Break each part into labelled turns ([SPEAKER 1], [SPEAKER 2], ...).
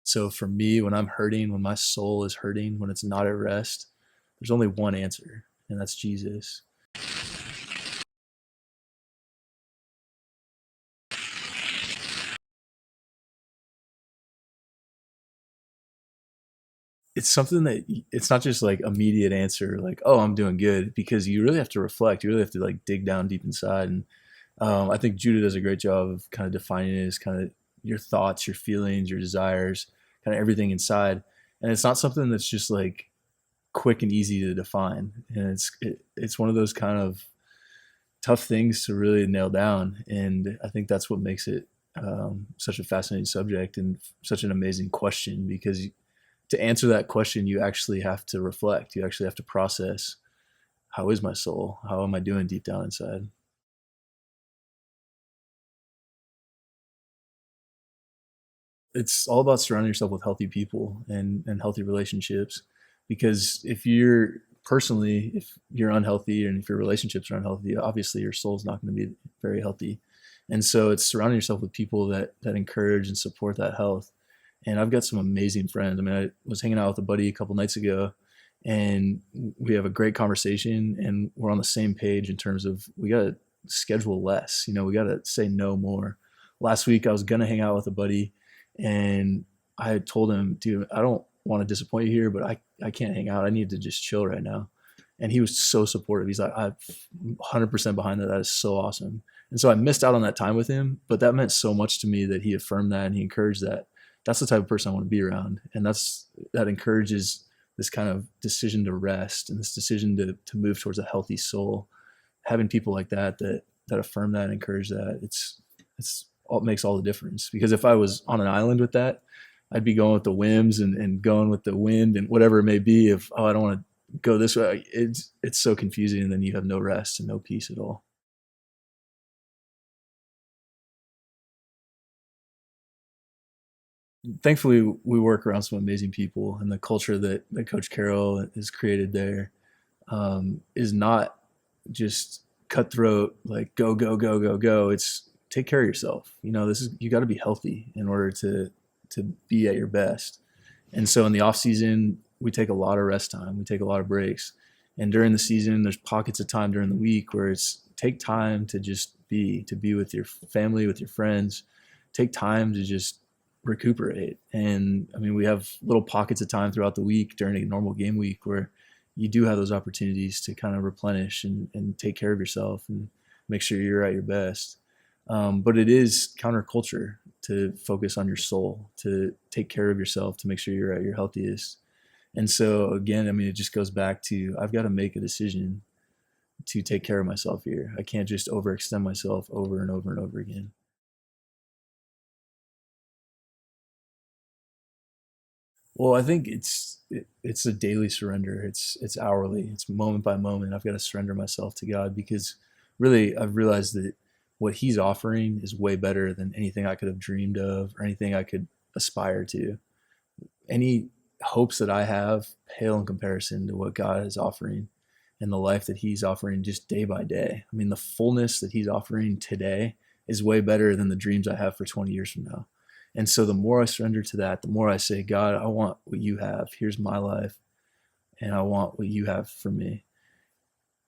[SPEAKER 1] So for me, when I'm hurting, when my soul is hurting, when it's not at rest, there's only one answer, and that's Jesus. It's something that it's not just like immediate answer, like, oh, I'm doing good, because you really have to reflect. You really have to like dig down deep inside. And I think Judah does a great job of kind of defining it as kind of your thoughts, your feelings, your desires, kind of everything inside. And it's not something that's just like quick and easy to define. And it's one of those kind of tough things to really nail down. And I think that's what makes it such a fascinating subject and such an amazing question, because to answer that question, you actually have to reflect. You actually have to process, how is my soul? How am I doing deep down inside? It's all about surrounding yourself with healthy people and healthy relationships. Because if you're personally, if you're unhealthy and if your relationships are unhealthy, obviously your soul's not going to be very healthy. And so it's surrounding yourself with people that encourage and support that health. And I've got some amazing friends. I mean, I was hanging out with a buddy a couple nights ago, and we have a great conversation, and we're on the same page in terms of we got to schedule less. We got to say no more. Last week, I was going to hang out with a buddy, and I had told him, dude, I don't want to disappoint you here, but I can't hang out. I need to just chill right now. And he was so supportive. He's like, I'm 100% behind that. That is so awesome. And so I missed out on that time with him, but that meant so much to me that he affirmed that and he encouraged that. That's the type of person I want to be around. And that encourages this kind of decision to rest and this decision to move towards a healthy soul. Having people like that affirm that and encourage that, it's all, it makes all the difference. Because if I was on an island with that, I'd be going with the whims and going with the wind and whatever it may be. If, oh, I don't want to go this way, it's so confusing, and then you have no rest and no peace at all. Thankfully, we work around some amazing people, and the culture that Coach Carroll has created there is not just cutthroat, like go go go go go. It's take care of yourself. This is, you got to be healthy in order to be at your best. And so in the off season, we take a lot of rest time. We take a lot of breaks. And during the season, there's pockets of time during the week where it's take time to just to be with your family, with your friends. Take time to just recuperate. And I mean, we have little pockets of time throughout the week during a normal game week where you do have those opportunities to kind of replenish and take care of yourself and make sure you're at your best. But it is counterculture to focus on your soul, to take care of yourself, to make sure you're at your healthiest. And so, again, I mean, it just goes back to I've got to make a decision to take care of myself here. I can't just overextend myself over and over and over again. Well, I think it's a daily surrender. It's hourly. It's moment by moment. I've got to surrender myself to God, because really I've realized that what He's offering is way better than anything I could have dreamed of or anything I could aspire to. Any hopes that I have pale in comparison to what God is offering and the life that He's offering just day by day. I mean, the fullness that He's offering today is way better than the dreams I have for 20 years from now. And so the more I surrender to that, the more I say, God, I want what you have. Here's my life, and I want what you have for me.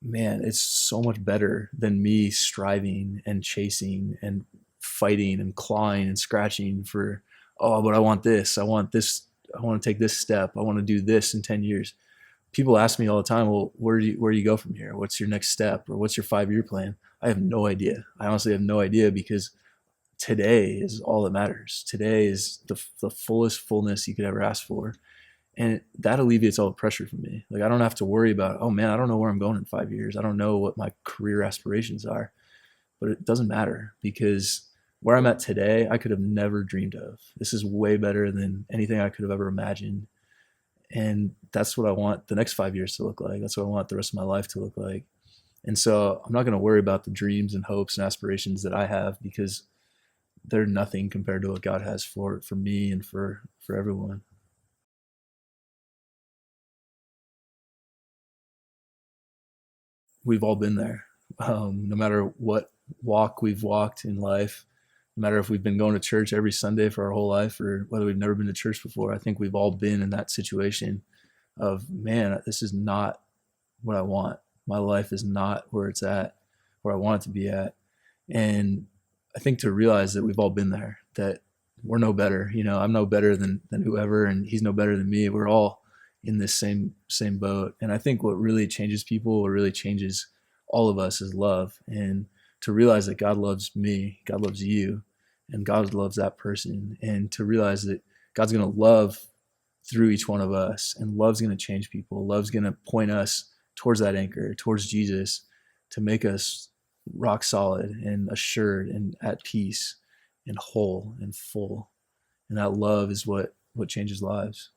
[SPEAKER 1] Man, it's so much better than me striving and chasing and fighting and clawing and scratching for, oh, but I want this. I want this. I want to take this step. I want to do this in 10 years. People ask me all the time, well, where do you go from here? What's your next step? Or what's your 5-year plan? I have no idea. I honestly have no idea, because today is all that matters. Today is the fullest fullness you could ever ask for. And that alleviates all the pressure from me. Like, I don't have to worry about, oh man, I don't know where I'm going in 5 years. I don't know what my career aspirations are, but it doesn't matter, because where I'm at today, I could have never dreamed of. This is way better than anything I could have ever imagined. And that's what I want the next 5 years to look like. That's what I want the rest of my life to look like. And so I'm not going to worry about the dreams and hopes and aspirations that I have, because they're nothing compared to what God has for me and for everyone. We've all been there. No matter what walk we've walked in life, no matter if we've been going to church every Sunday for our whole life or whether we've never been to church before. I think we've all been in that situation of, man, this is not what I want. My life is not where it's at, where I want it to be at. And I think to realize that we've all been there, that we're no better. I'm no better than whoever, and he's no better than me. We're all in this same boat. And I think what really changes people, what really changes all of us, is love. And to realize that God loves me, God loves you, and God loves that person. And to realize that God's going to love through each one of us, and love's going to change people. Love's going to point us towards that anchor, towards Jesus, to make us rock solid and assured and at peace and whole and full. And that love is what changes lives.